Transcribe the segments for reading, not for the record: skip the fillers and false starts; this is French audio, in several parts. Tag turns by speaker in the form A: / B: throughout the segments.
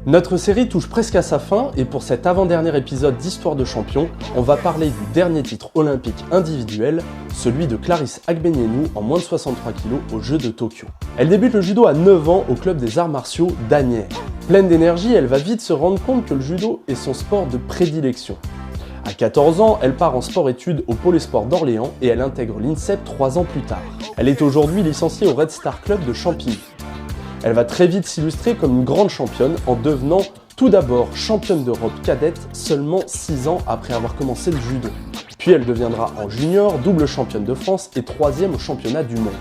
A: Notre série touche presque à sa fin et pour cet avant-dernier épisode d'Histoire de champion, on va parler du dernier titre olympique individuel, celui de Clarisse Agbenienou en moins de 63 kg aux Jeux de Tokyo. Elle débute le judo à 9 ans au club des arts martiaux d'Asnières. Pleine d'énergie, elle va vite se rendre compte que le judo est son sport de prédilection. À 14 ans, elle part en sport-études au Pôle Sport d'Orléans et elle intègre l'INSEP 3 ans plus tard. Elle est aujourd'hui licenciée au Red Star Club de Champigny. Elle va très vite s'illustrer comme une grande championne en devenant tout d'abord championne d'Europe cadette seulement 6 ans après avoir commencé le judo. Puis elle deviendra en junior double championne de France et 3e au championnat du monde.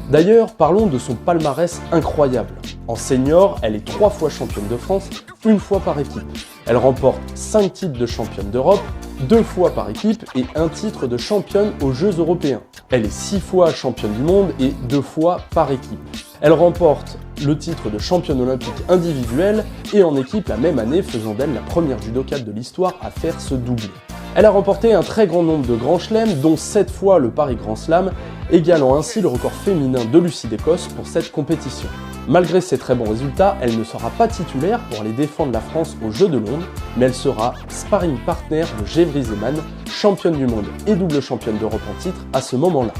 A: D'ailleurs, parlons de son palmarès incroyable. En senior, elle est 3 fois championne de France, 1 fois par équipe. Elle remporte 5 titres de championne d'Europe, 2 fois par équipe et 1 titre de championne aux Jeux européens. Elle est 6 fois championne du monde et 2 fois par équipe. Elle remporte le titre de championne olympique individuelle et en équipe la même année, faisant d'elle la première judokate de l'histoire à faire ce doublé. Elle a remporté un très grand nombre de grands chelems, dont 7 fois le Paris Grand Slam, égalant ainsi le record féminin de Lucie d'Écosse pour cette compétition. Malgré ses très bons résultats, elle ne sera pas titulaire pour aller défendre la France aux Jeux de Londres, mais elle sera sparring partner de Gévry Zeman, championne du monde et double championne d'Europe en titre à ce moment-là.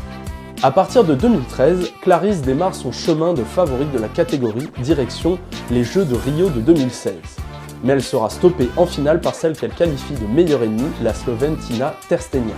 A: À partir de 2013, Clarisse démarre son chemin de favorite de la catégorie, direction les Jeux de Rio de 2016. Mais elle sera stoppée en finale par celle qu'elle qualifie de meilleure ennemie, la Slovène Tina Trsteniak.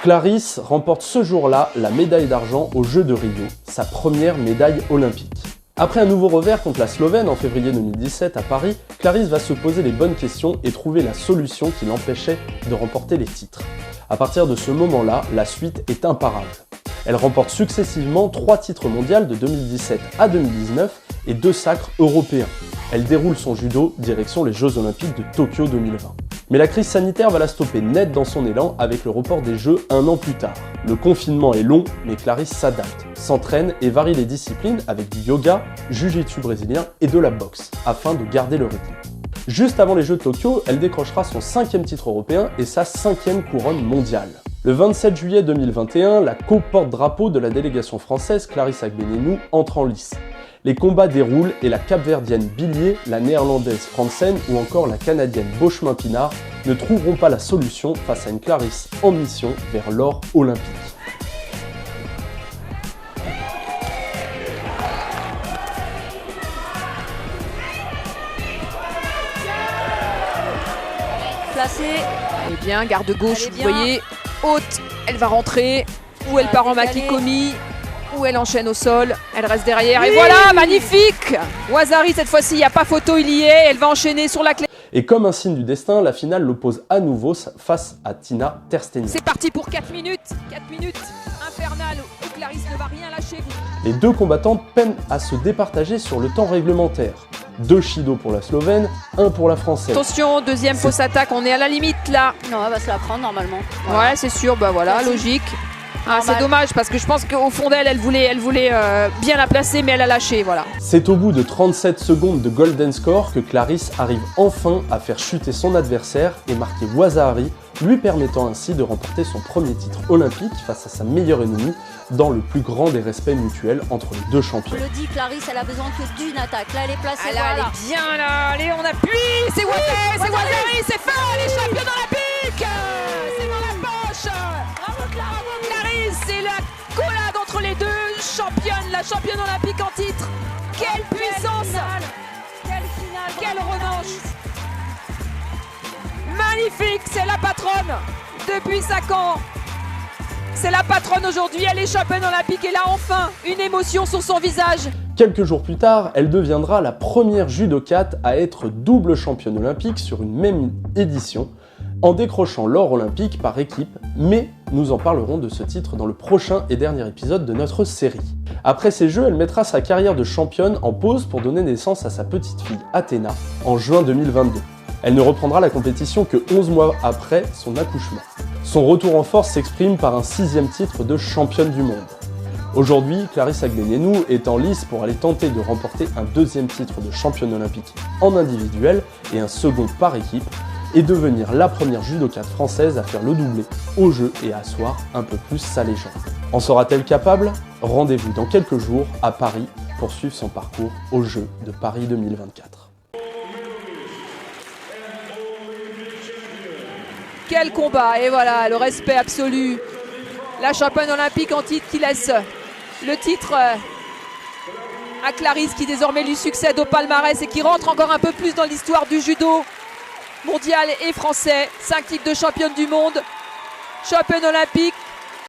A: Clarisse remporte ce jour-là la médaille d'argent aux Jeux de Rio, sa première médaille olympique. Après un nouveau revers contre la Slovène en février 2017 à Paris, Clarisse va se poser les bonnes questions et trouver la solution qui l'empêchait de remporter les titres. À partir de ce moment-là, la suite est imparable. Elle remporte successivement 3 titres mondiaux de 2017 à 2019 et 2 sacres européens. Elle déroule son judo direction les Jeux Olympiques de Tokyo 2020. Mais la crise sanitaire va la stopper net dans son élan avec le report des Jeux 1 an plus tard. Le confinement est long, mais Clarisse s'adapte, s'entraîne et varie les disciplines avec du yoga, jiu-jitsu brésilien et de la boxe, afin de garder le rythme. Juste avant les Jeux de Tokyo, elle décrochera son 5e titre européen et sa 5e couronne mondiale. Le 27 juillet 2021, la co-porte-drapeau de la délégation française, Clarisse Agbenienou, entre en lice. Les combats déroulent et la Capverdienne Billier, la Néerlandaise Fransen ou encore la Canadienne Beauchemin-Pinard ne trouveront pas la solution face à une Clarisse en mission vers l'or olympique.
B: Placée.
C: Eh bien, garde gauche, vous voyez, haute, elle va rentrer, ou elle part en makikomi, ou elle enchaîne au sol, elle reste derrière, et voilà, magnifique! Wazari, cette fois-ci, il n'y a pas photo, il y est, elle va enchaîner sur la clé.
A: Et comme un signe du destin, la finale l'oppose à nouveau face à Tina Trsteniak.
C: C'est parti pour 4 minutes infernales où Clarisse ne va rien lâcher.
A: Les deux combattantes peinent à se départager sur le temps réglementaire. 2 shido pour la Slovène, 1 pour la Française.
C: Attention, deuxième fausse attaque, on est à la limite là.
B: Non, elle va se la prendre normalement.
C: Ouais, c'est sûr, bah voilà, logique. Ah, c'est dommage parce que je pense qu'au fond d'elle, elle voulait bien la placer, mais elle a lâché, voilà.
A: C'est au bout de 37 secondes de golden score que Clarisse arrive enfin à faire chuter son adversaire et marquer Wazari, lui permettant ainsi de remporter son premier titre olympique face à sa meilleure ennemie dans le plus grand des respects mutuels entre les deux champions.
B: Je le dis, Clarisse, elle a besoin que d'une attaque. Là, elle est placée,
C: là, elle est bien là, allez, on appuie, c'est Wazari, c'est fait, elle est championne olympique, c'est dans la poche.
B: Bravo,
C: Clarisse, c'est la collade entre les deux championnes, la championne olympique en titre. Quelle puissance!
B: Quelle finale!
C: Quelle revanche! Magnifique, c'est la patronne depuis 5 ans. C'est la patronne aujourd'hui, elle est championne olympique et là enfin, une émotion sur son visage.
A: Quelques jours plus tard, elle deviendra la première judokate à être double championne olympique sur une même édition, en décrochant l'or olympique par équipe, mais nous en parlerons de ce titre dans le prochain et dernier épisode de notre série. Après ces Jeux, elle mettra sa carrière de championne en pause pour donner naissance à sa petite fille Athéna en juin 2022. Elle ne reprendra la compétition que 11 mois après son accouchement. Son retour en force s'exprime par un 6e titre de championne du monde. Aujourd'hui, Clarisse Agbenienou est en lice pour aller tenter de remporter un deuxième titre de championne olympique en individuel et un second par équipe, et devenir la première judokate française à faire le doublé aux Jeux et à asseoir un peu plus sa légende. En sera-t-elle capable? Rendez-vous dans quelques jours à Paris pour suivre son parcours aux Jeux de Paris 2024.
C: Quel combat! Et voilà, le respect absolu. La championne olympique en titre qui laisse le titre à Clarisse, qui désormais lui succède au palmarès et qui rentre encore un peu plus dans l'histoire du judo mondial et français. 5 titres de championne du monde, championne olympique.